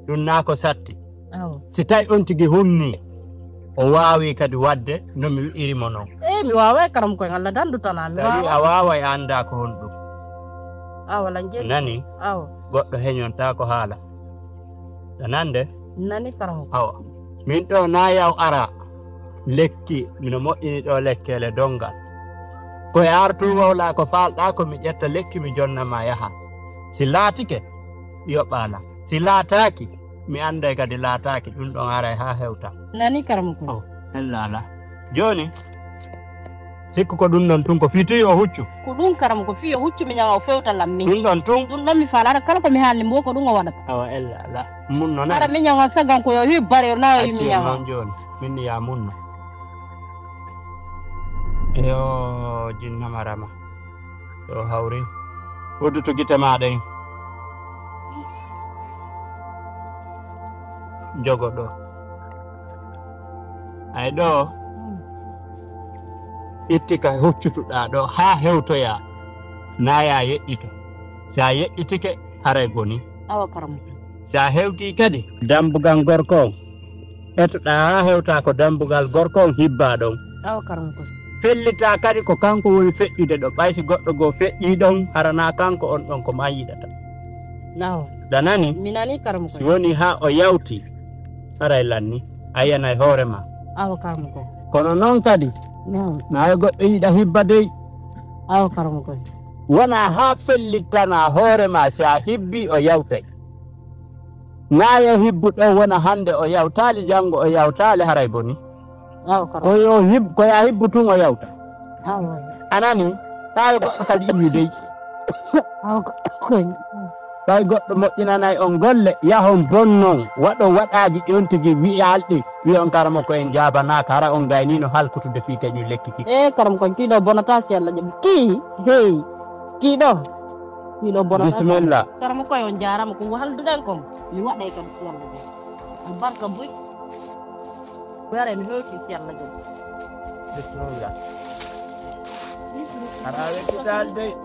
ɗum naa ko satti si tawi on tigi humni o waawi kadi wadde no mi wi'irimo noon mi waaway karam koye Allah dandu tana mi kadi a waaway annda ko honɗum wala jeeɗi nani goɗɗo heñonta ko haala nande nani karam awa min ɗo na yaw ara lekki mino moƴƴini ɗo lekkele dongal koye artu wawla ko falɗa ko mi ƴetta lekki mi jonnama yaha si laatike yoɓala si laataki mi anday kadi laataki ɗum ɗon aray ha hewta nani karam ko hellala joni sikku ko ɗum ɗon tun ko fiti o huccu ko ɗum karam ko fi o huccu mi ñama o fewta lammi ɗum ɗon tun ɗum ɗon mi falata kala ko mi haalni mbo ko ɗum o waɗata awa ellala munno na ara mi ñama sagan ko yo wi bare na yo mi ñama non joni min ya munno yo jinna marama ɗo hawri wodduto gite maɗa jogo ɗo ay ɗo itti ka huccutuɗa ɗo ha hewtoya na ya yeƴƴito sa yeƴƴitike haray boni awa karam sa hewti kadi dambugal gorko on etoɗa ha hewta ko dambugal gorko on hibba ɗon awa karam ko fellita kadi ko kanko woni feƴƴude ɗo ɓaysi goɗɗo goo feƴƴi ɗon harana kanko on ɗon ko ma yiɗata danani mi nani karam ko si woni ha o yawti haray lanni a yiyanay hoorema awa karam ko kono noon kadi nayo goɗɗo yiɗa hibba dey awa karam ko wona ha fellittana hoorema si a hibbi o yawtay nayo hibbu ɗo wona hande o yawtali janngo o yawtali haray boni koya hibbu tun o yawta anani tawi goɗɗo kadi immi dey tawi goɗɗo moƴƴinanayi on golle yahon bonnon waɗon waɗaji ɗon tigi wiyalɗi wi on karama ko en jabanaka hara on gaynino halkutude fi kañum lekki ki karam kon kiɗo bonata si Allah jaɓi kiɗo bonata bisimilla karama koye on jarama ko halduɗen kom mi waɗay kadi si Allah jaɓi barka boy wara mi hewti si Allah jaɓi bisimilla ara wettital dey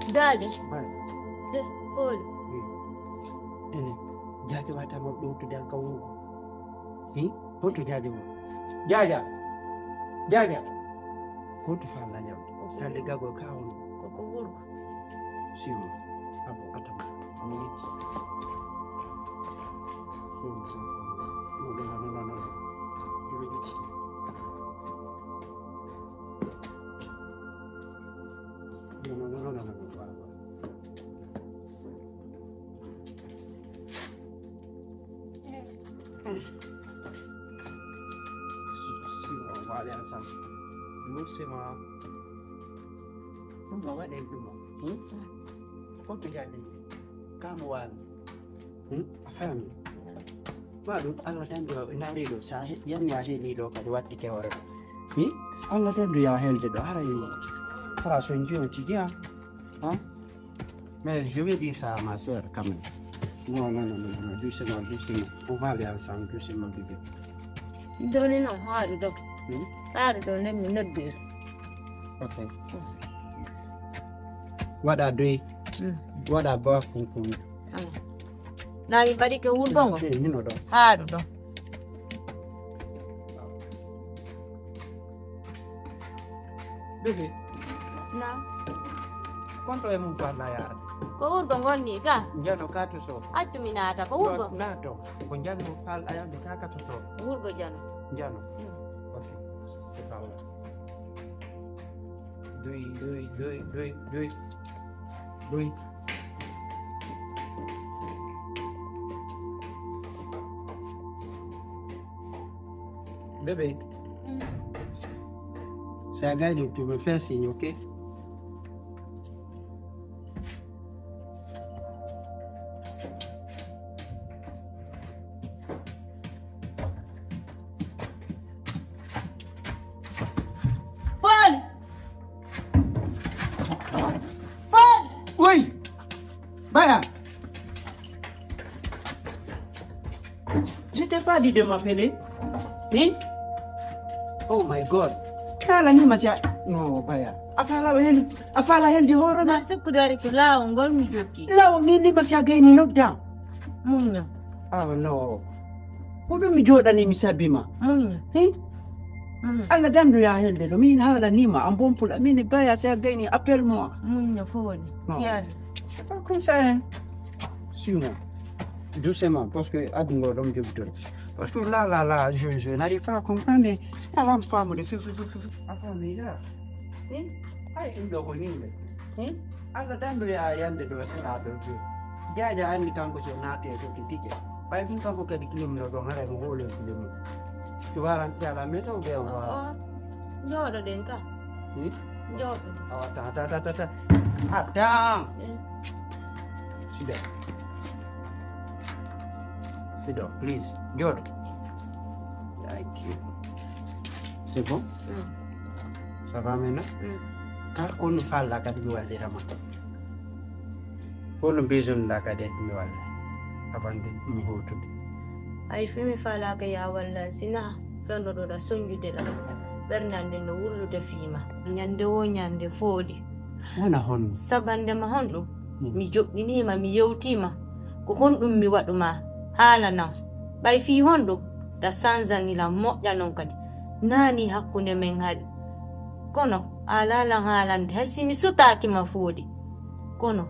Dada. Ol. Jaja mata mo ɗo to dan kawo. Hoto jaja mo. Jaja. Hoto fa la nyam. Sande gago kawo. Ko wurgo. Siwo. Abo atama. Minute. No. Vale, Sam. Lussima. Non va bene più. Quanto già di Camuan. Afam. Baru Allah tendu nari do sa yan ya si ni do ka wat ke ore. Allah tendu ya helde do hara yi. Hara so nju ti dia. Mais je vais dire ça à ma sœur quand même. Non, doucement. On va aller ensemble, doucement, bébé. Doni no haru do. Haru do ne mi nodde. Okay. What are doing? What are both thinking? Na mi bari ke wurgo. Ni no do. Haru do. Bébé. Na. Quanto è un farla ya? Ko wurgo ngonni ka? Njano kato so. Accu mi nata ko wurgo. Nato. Ko njano fal ayande ka kato so. Wurgo jano. Njano. Ofi. Se paola. Dui. Bébé. C'est un gars, tu me fais signe, ok? Baya. Je t'ai pas dit de m'appeler. Hein? Oh my God. Kala ni masya. No, Baya. Afala hen di horo na. Masuk dari kula ngol mi joki. Law ni masya gani lockdown. Munya. Oh no. Kudu mi joda ni misabima. Munya. Hein? Alla dando ya helde do min hala nima ambon pula min Baya sa gani appel moi. Munya fone. Fiar. C'est pas comme ça, hein. Suis-moi. Doucement, parce que parce que là, je n'arrive pas à comprendre. La femme de alla dando ya yande do na do jaja andi kanko so naate to kitike bay fin kanko kadi kilomino do hare mo hole kilomino to waran jala meto be o Jodo den ka. Jodo. ta attends. Sit down, please. Good. Thank you. C'est bon? Ça va maintenant? Car qu'on nous fasse la catégorie de la matin. Pour nous besoin de la catégorie avant de nous retrouver. Ay fimi fala ka ya walla sina fendo do da sonjude la bernande no wullude fiima nyande wo nyande foodi Wana hon. sabande ma honɗum mi joɗɗinima mi yewtima ko honɗum mi waɗuma haala nam ɓay fi honɗum da sanzanila moƴƴa non kadi nani hakkunde men haɗi kono alalan haalande hay simi sotakima foodi kono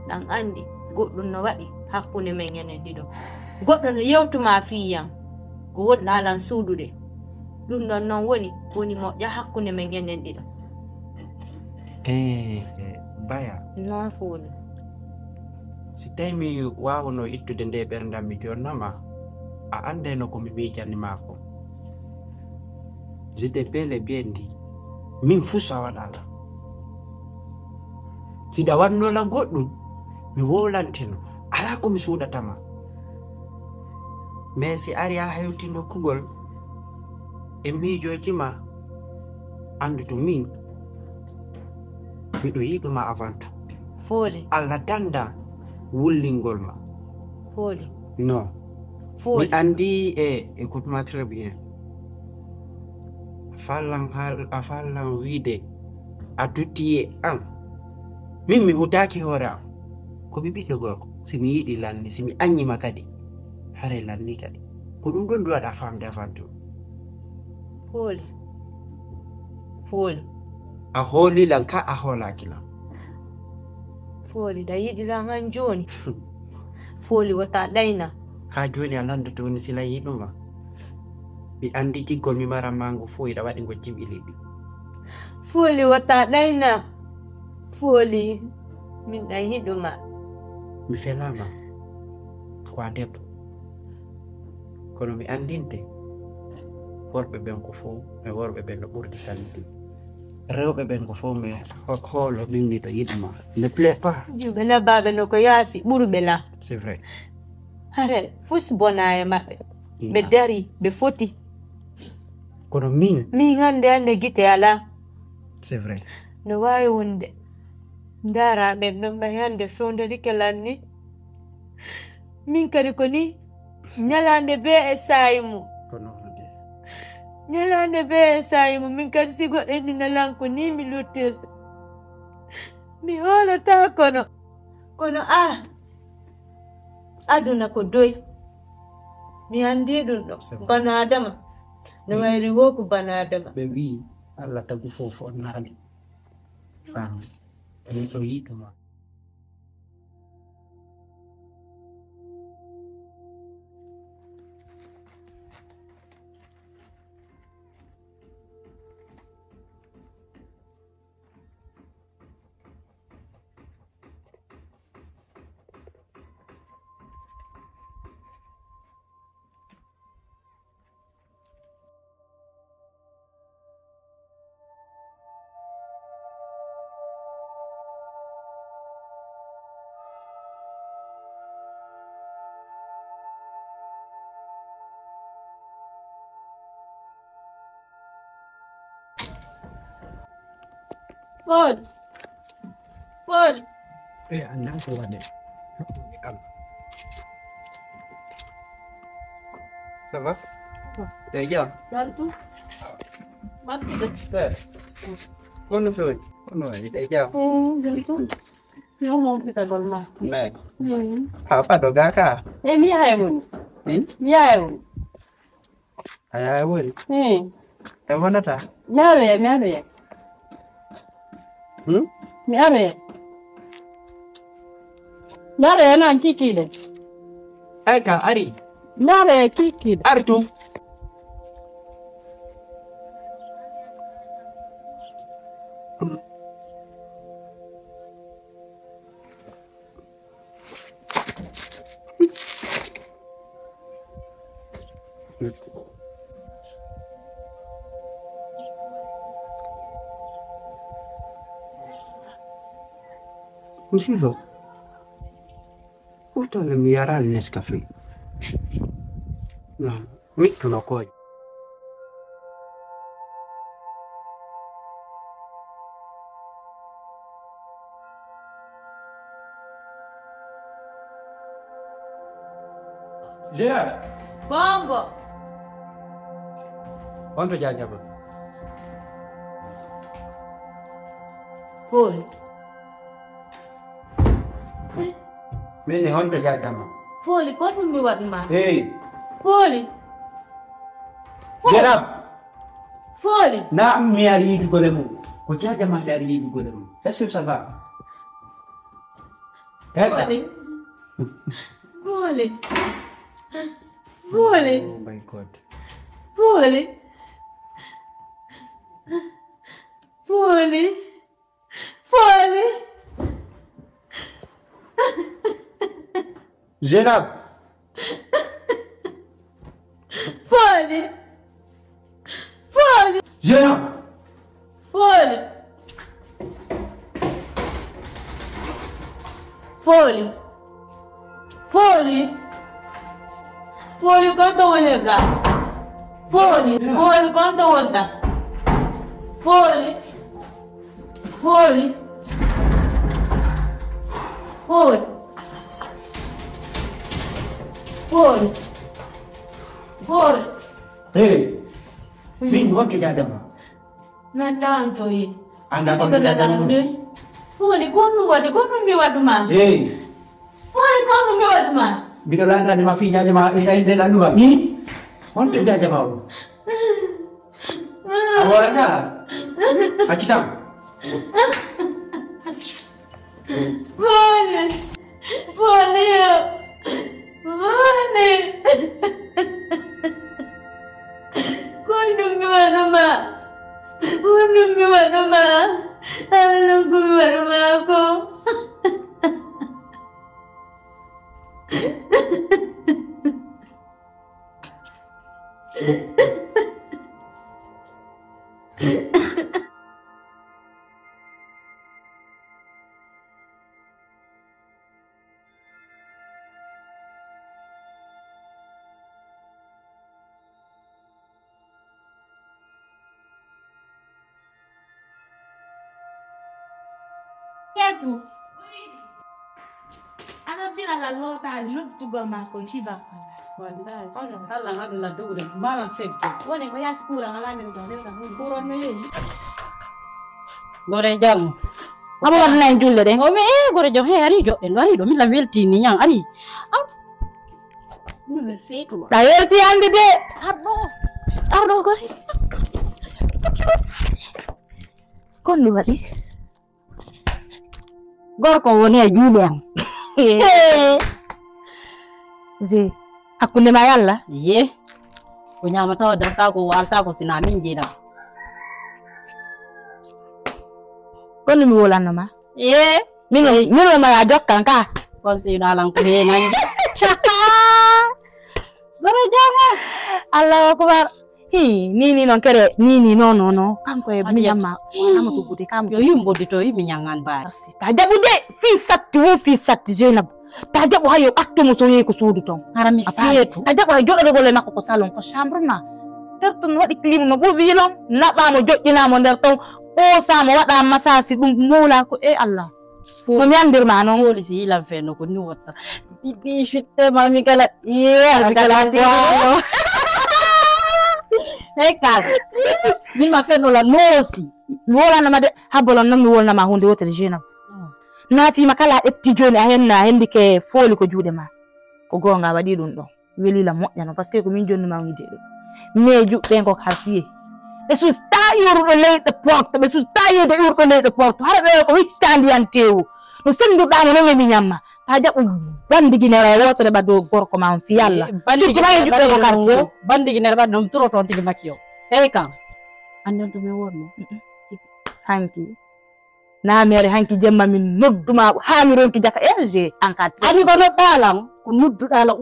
ɗan andi goɗɗum no waɗi hakkunde men enen ɗiɗo goɗɗo no yewtuma fiyan ko woɗi alan suudude ɗum ɗon noon woni moƴƴa hakkunde men enen ɗiɗo Baya. non foodi Si tawi mi wawno ittude nde ɓerdam mi jonnama a andeno komi miijanima ko j'étais bel et bien dit min fuu so a waɗala siɗa wannola goɗɗum mi wolantino ala komi suuɗatama mais si ari a hewtino kugol e miijojima andu to min miɗo yiɗuma avant tout fooli Allah danda wullingol ma fooli non mi andi écoute-moi très bien a fallan wiide a duttiye an min mi hutaki hoore am komi ɓiɗɗo gorko simi yiɗi lanni simi anñima kadi hare lanni kadi ko ɗum ɗon duwaɗa famde avant tout fooli fooli a hoolilan ka a hoolakilan fooli da yiɗilan han joni fooli wata ɗayna ha joni a landoto woni sila yiɗuma mi andi jiggol mi mara mango fo yiɗa waɗi ngo jimɓiliɗi fooli wata ɗayna fooli min ɗan yiɗuma mi felama ko a debbo kono mi andinte worɓe ɓen ko fo e worɓe ɓen no ɓurdi salliɗi rewɓe ɓen ko fo mi hoolo min miɗo yiɗuma ne plaît pas juɓe labaɓe no ko yaasi ɓurɓe la c'est vrai hare fus bona e maɓɓe ɓe dari ɓe foti kono min hande gite ala c'est vrai no wawi wonde ndaraɓe ɗon ɓay hande fewderike lanni min kadi ko ni ñalande be e sayimu kono ñalande be e sayimu min kadi si goɗɗo enɗinalan ko ni mi luttirta mi hoolata kono aduna ko doy mi andi ɗum ɗo bana adama no wayri wo ko bana adama ɓe wi Allah tagu fof on naali fam miɗo yiɗuma Paul andan ko waɗe Ça va? T'es bien? Bantu. Bantu deh. Con rồi. Con rồi, t'es bien? Gantu. Ngomong kita golma. Này. Apa do gaka? Mi ayun. Mi ayun. Ay wori. E wonata? Mi are. Mi are. Mi are nan kiki de. Ay ka ari. Mi are kiki de. Artu. Uscito. Tutto le mie arale Nescafè. No, mettono poi. Gerard. Bongo. Quanto già andiamo? Full. Bene, quanto già andiamo? Full, quanto mi vuoi ma? Ehi, Full. Gerard. Full. Na mi arrivi con le mu. Ko già andiamo a arrivi con le mu. Est-ce que ça va? Full. Full. Full. Oh my God. Full. Full. Full. Gerard. Full. Full. Gerard. Full. Full. Full. Full, quanto vuole da? Full, quanto vuole da? Full. Full. Full. Full. Full. Ehi, mi quanto già andiamo? Ma tanto io. Anda con me da noi. Full, quando mi vado ma? Ehi, Full, quando mi vado ma? binolanda di ma figlia di ma della lua. Ni? Quanto già andiamo? Allora già. Facciamo. Full. Full io. Full. Quando mi vado ma? Quando mi vado ma? Non mi vado ma ako. Tu. Ana bila la lota jut tu gol ma ko shiba. Wallahi. Allah Allah dure malam fekto. Wone ko yas kura ngala ni do ne ka kura ne yi. Gore jam. Kamu kan naik julle deh. Oh gore jam hari jo. Dan hari do mi la welti ni yang ari. Nu me fetu. La welti ande de. Ardo gore. Kon lu bari. Gor ko woni e juuleam. Ze akunde ma yalla ye ko nyama taw darta ko walta ko sina min jina kon mi wolana ma ye min ma ya jokkan ka kon si dalang ko he nan bara jama Allahu akbar ni non kere ni no kanko e mi yamma ama ko gude kam yo yumbo de to mi nyangan ba ta jabude fi satti Zainab ta jabu hayo atto mo so ko sudu ton harami fietu ta jabu jodo golle makko ko salon ko chambre ma terton wadi clim no bo bilon naba mo jojjina mo der ton o sa mo wada masasi dum mola ko Allah no mi andirma non Foli si ilan fenno ko ni wotta. Bibi shutte mami kala. Iya, kala wow. Hekal. Min ma fenno la nosi. wola na made habolon non mi wolna ma hunde wotere jena na fi makala etti joni a henna hendi ke foli ko juude ma ko gonga wadi dum do weli la moƴƴano parce que ko min jonni ma ngide do me jubbe ko hartiye be sus ta yurdo leyde porte be sus ta yede yurdo leyde porte har be ko wiccandi an tewu no senduda mo non mi nyamma ta jabu bandi ginere wotere ba do gorko ma fi yalla bandi ginere ba ko karti bandi ginere ba dum turo ton tigi makio hey kan andon to me worno hanki na mere hanki jemma min nodduma ha mi ronki jaka RG encadré ani ko no dalam ko nuddu dala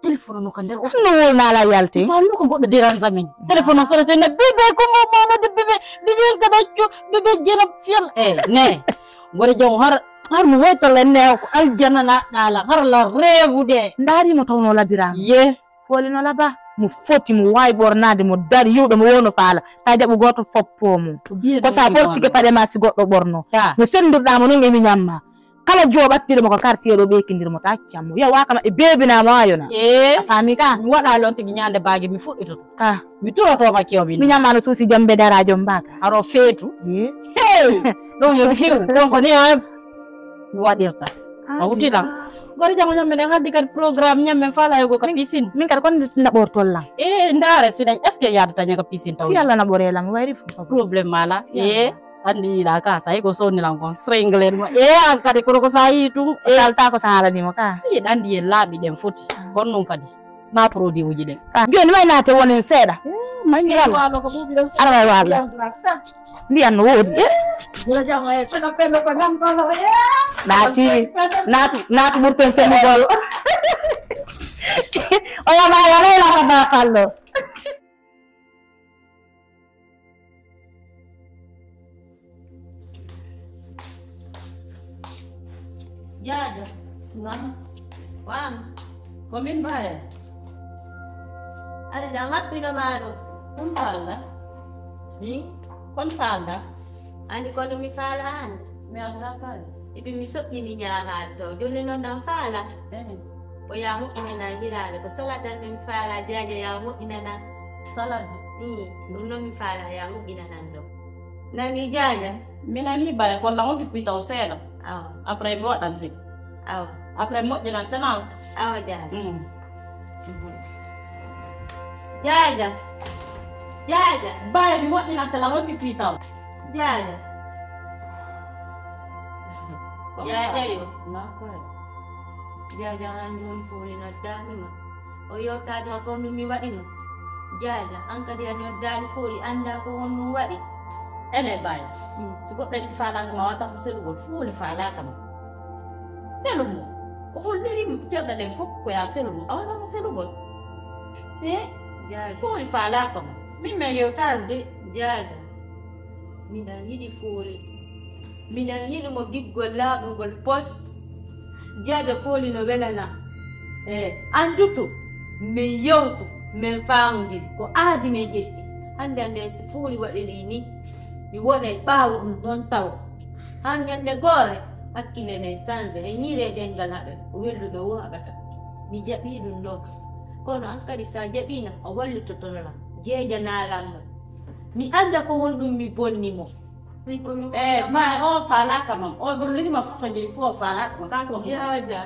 telephone no kan der o no wolna la yalti ma no ko goddo diran zamin telephone so to ne bebe ko mo no de bebe ka daccu bebe jena fiel ne ngore jom har mo weto le ne ko aljanna na dala har la rewu de ndari mo tawno labira ye foli no laba mo foti mo way bornade mo dari yudo mo wono faala ta jabu goto foppo mo ko sa porti ke pade ma si goddo borno no sendurda mo non emi nyamma kala jobattido mo ko quartier do be kindir mo taccam ya waka ma e bebina mo ayona fami ka mi wada lon tigi nyande baage mi fuddito ka mi toroto ma kiyobi mi nyamma no susi jambe darajo mbaka aro fetu don yo hiu don ko ni am wadirta awuti lang gori jango nyambe ne haddi kan programme nyambe fala yo ko piscine min kar kon na bortol lang ndare sinen est ce yada tanya ko piscine taw yalla na borela mo wayri problem mala andi la ka sai ko sonni lang kon stringlen mo an kadi ko sai tu alta ko sala ni mo ka andi labi dem foti kon non kadi na produit uji dem joni may na te wonen seda may yalla walo ko bubi ara wala ndi an wodi gora jango e ko pendo ko ngam ko nati burpen seni gol o ya ma ya la ka ba fallo Jaja ngam wang komin bae ada dangat pino maro falla ni kon falla andi kono mi falaan mi alla kal ibi mi sokki mi nyama to joni non dan fala o ya mo ina hilale ko salata mi fala jaja ya mo ina na salad ni non mi fala ya mo ina nan do nani jaja mina ni bae ko la mo bi pitaw sela après mo dan fi après mo jalan tanau jaja jaja jaja bae mo jalan tanau mo bi pitaw jaja jaja yo na ko jaja anjon fori na dani ma o yo ta do ko mi wadi no jaja an ka dia no dani fori anda ko on wadi ene bae su ko den fala ma wata ko selu ko fuli fala kam selu mo ko diri mi tiada den fuk ko ya selu mo awata mo selu mo jaja fuli fala kam mi me yo ta de jaja mina yidi fori mina yidi mo giggol laɓugol pos jaja foli no welana andutu min yewtu min famudiri ko aadi men ƴetti hande ande si foli waɗiri ni mi wona e ɓaawo ɗum ɗon taw han ñande goore hakkille nden sange e ñiire ɗengal haɓe o welluɗo wo haɓata mi jaɓi ɗum ɗo kono an kadi sa jaɓina o wallitotonola jeeja naalalma mi anda ko wonɗum mi bonni mo ma o fala kam o burli ma fandi fo fala ko ka ko jaja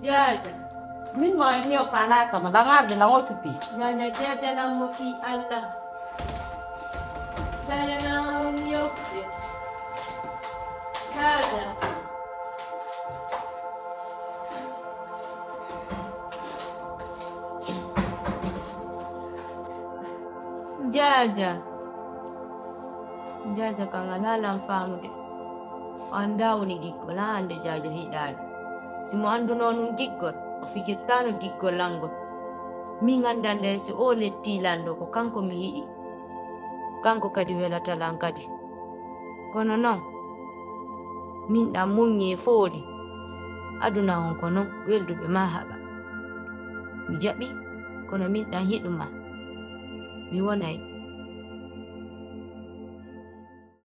jaja min ma ni o fala kam da ngar de la o tupi jaja jaja na mo fi Allah jaja na yo jaja jaja jaja kangalala famude anda woni giggol hande jaja hiɗaade simo anduno nun giggol o fijittano giggol langol min andande si o lettilando ko kanko mi yiɗi kanko kadi welatalan kadi kono noon min ɗam muññi foodi aduna on ko noon welduɓe ma haɓa mi jaɓi kono min ɗam hiɗuma mi wonay